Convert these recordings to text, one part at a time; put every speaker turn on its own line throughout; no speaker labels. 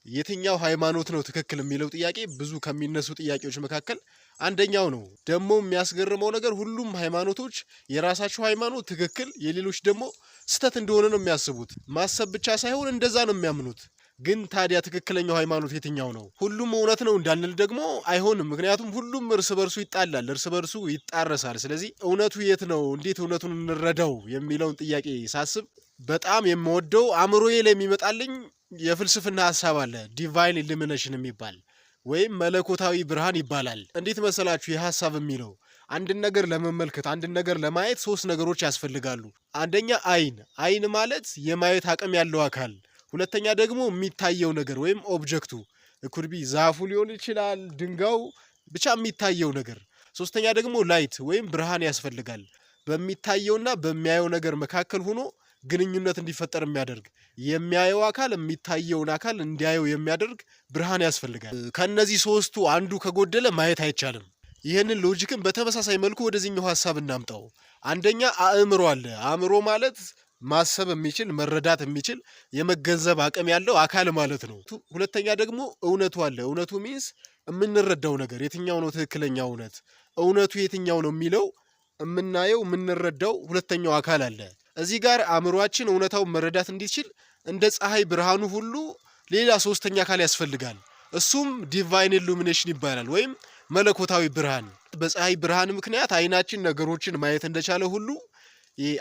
የትኛው ሃይማኖት ነው ትክክል የሚለው ጥያቄ ብዙ ከሚነሱ ጥያቄዎች መካከል አንደኛው ነው። ደግሞ የሚያስገርመው ነገር ሁሉም ሃይማኖቶች የራሳቸው ሃይማኖት ትክክል የሌሎች ደግሞ ስተት እንደሆነ ነው የሚያስቡት። ማሰብ ብቻ ሳይሆን እንደዛ ነው የሚያምኑት። ግን ታዲያ ትክክለኛው ሃይማኖት የትኛው ነው? ሁሉም እውነት ነው እንዳንል ደግሞ አይሆንም። ምክንያቱም ሁሉም እርስ በርሱ ይጣላል፣ እርስ በርሱ ይጣረሳል። ስለዚህ እውነቱ የት ነው? እንዴት እውነቱን እንረዳው የሚለውን ጥያቄ ሳስብ በጣም የምወደው አእምሮዬ ላይ የሚመጣልኝ የፍልስፍና ሐሳብ አለ። ዲቫይን ኢሉሚኔሽን የሚባል ወይም መለኮታዊ ብርሃን ይባላል። እንዴት መሰላችሁ? ይህ ሐሳብ የሚለው አንድን ነገር ለመመልከት አንድን ነገር ለማየት 3 ነገሮች ያስፈልጋሉ። አንደኛ አይን ማለት የማየት አቅም ያለው አካል። ሁለተኛ ደግሞ የሚታየው ነገር ወይም ኦብጀክቱ ኩርቢ ዛፉ ሊሆን ይችላል፣ ድንጋዩ፣ ብቻ የሚታየው ነገር። ሶስተኛ ደግሞ ላይት ወይም ብርሃን ያስፈልጋል። በሚታየውና በሚያየው ነገር መካከል ሆኖ ግንኙነት እንዲፈጠር የሚያደርግ የሚያየው አካል የሚታየውን አካል እንዲያየው የሚያደርግ ብርሃን ያስፈልጋል። ከነዚህ 3ቱ አንዱ ከጎደለ ማየት አይቻልም። ይህንን ሎጂክን በተመሳሳይ መልኩ ወደዚህኛው ሐሳብ እናምጣው። አንደኛ አእምሮ አለ። አእምሮ ማለት ማሰብ የሚችል መረዳት የሚችል የመገንዘብ አቅም ያለው አካል ማለት ነው። ሁለተኛ ደግሞ እውነቱ አለ። እውነቱ ሚንስ የምንረዳው ነገር የትኛው ነው ትክክለኛ እውነት፣ እውነቱ የትኛው ነው የሚለው የምናየው የምንረዳው ሁለተኛው አካል አለ። እዚህ ጋር አእምሯችን እውነታውን መረዳት እንዲችል እንደ ፀሐይ ብርሃኑ ሁሉ ሌላ 3ኛ አካል ያስፈልጋል። እሱም ዲቫይን ኢሉሚኔሽን ይባላል ወይም መለኮታዊ ብርሃን። በፀሐይ ብርሃን ምክንያት አይናችን ነገሮችን ማየት እንደቻለ ሁሉ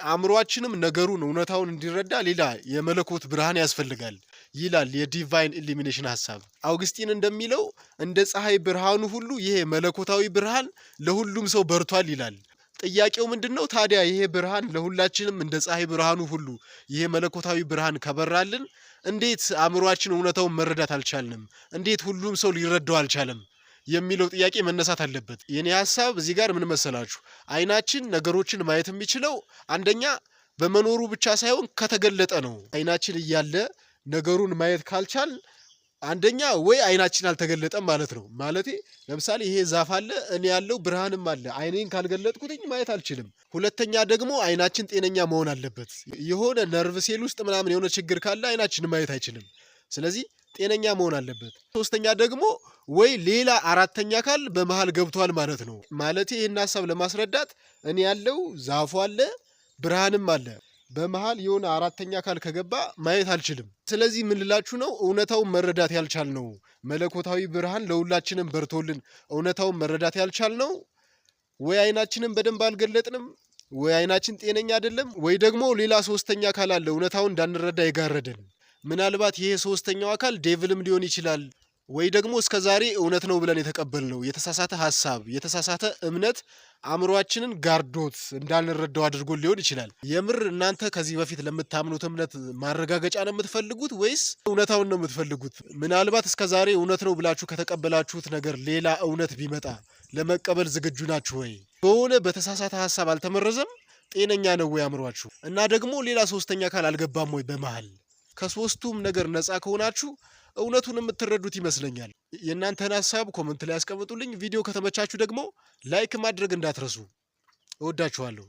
አእምሯችንም ነገሩን እውነታውን እንዲረዳ ሌላ የመለኮት ብርሃን ያስፈልጋል ይላል የዲቫይን ኢሉሚኔሽን ሐሳብ። አውግስቲን እንደሚለው እንደ ፀሐይ ብርሃኑ ሁሉ ይሄ መለኮታዊ ብርሃን ለሁሉም ሰው በርቷል ይላል። ጥያቄው ምንድነው ታዲያ? ይሄ ብርሃን ለሁላችንም እንደ ፀሐይ ብርሃኑ ሁሉ ይሄ መለኮታዊ ብርሃን ከበራልን እንዴት አእምሯችን እውነታውን መረዳት አልቻልንም? እንዴት ሁሉም ሰው ሊረዳው አልቻለም የሚለው ጥያቄ መነሳት አለበት። የኔ ሐሳብ እዚህ ጋር ምን መሰላችሁ? አይናችን ነገሮችን ማየት የሚችለው አንደኛ በመኖሩ ብቻ ሳይሆን ከተገለጠ ነው። አይናችን እያለ ነገሩን ማየት ካልቻል አንደኛ ወይ አይናችን አልተገለጠም ማለት ነው። ማለቴ ለምሳሌ ይሄ ዛፍ አለ፣ እኔ ያለው ብርሃንም አለ። አይኔን ካልገለጥኩትኝ ማየት አልችልም። ሁለተኛ ደግሞ አይናችን ጤነኛ መሆን አለበት። የሆነ ነርቭ ሴል ውስጥ ምናምን የሆነ ችግር ካለ አይናችን ማየት አይችልም። ስለዚህ ጤነኛ መሆን አለበት። ሶስተኛ ደግሞ ወይ ሌላ አራተኛ አካል በመሃል ገብቷል ማለት ነው። ማለቴ ይህን ሐሳብ ለማስረዳት እኔ ያለው ዛፉ አለ፣ ብርሃንም አለ። በመሃል የሆነ አራተኛ አካል ከገባ ማየት አልችልም። ስለዚህ ምን ልላችሁ ነው? እውነታውን መረዳት ያልቻልነው መለኮታዊ ብርሃን ለሁላችንም በርቶልን እውነታውን መረዳት ያልቻልነው ወይ አይናችንን በደንብ አልገለጥንም፣ ወይ አይናችን ጤነኛ አይደለም፣ ወይ ደግሞ ሌላ 3ኛ አካል አለ እውነታውን እንዳንረዳ የጋረደን። ምናልባት ይሄ 3ኛው አካል ዴቭልም ሊሆን ይችላል፣ ወይ ደግሞ እስከዛሬ እውነት ነው ብለን የተቀበልነው የተሳሳተ ሐሳብ የተሳሳተ እምነት አእምሯችንን ጋርዶት እንዳንረዳው አድርጎ ሊሆን ይችላል። የምር እናንተ ከዚህ በፊት ለምታምኑት እምነት ማረጋገጫ ነው የምትፈልጉት ወይስ እውነታውን ነው የምትፈልጉት? ምናልባት እስከዛሬ እውነት ነው ብላችሁ ከተቀበላችሁት ነገር ሌላ እውነት ቢመጣ ለመቀበል ዝግጁ ናችሁ ወይ? በሆነ በተሳሳተ ሐሳብ አልተመረዘም? ጤነኛ ነው ወይ አእምሯችሁ? እና ደግሞ ሌላ 3ኛ አካል አልገባም ወይ በመሃል? ከ3ቱም ነገር ነፃ ከሆናችሁ እውነቱን የምትረዱት ይመስለኛል። የእናንተን ሐሳብ ኮመንት ላይ ያስቀምጡልኝ። ቪዲዮ ከተመቻችሁ ደግሞ ላይክ ማድረግ እንዳትረሱ። እወዳችኋለሁ።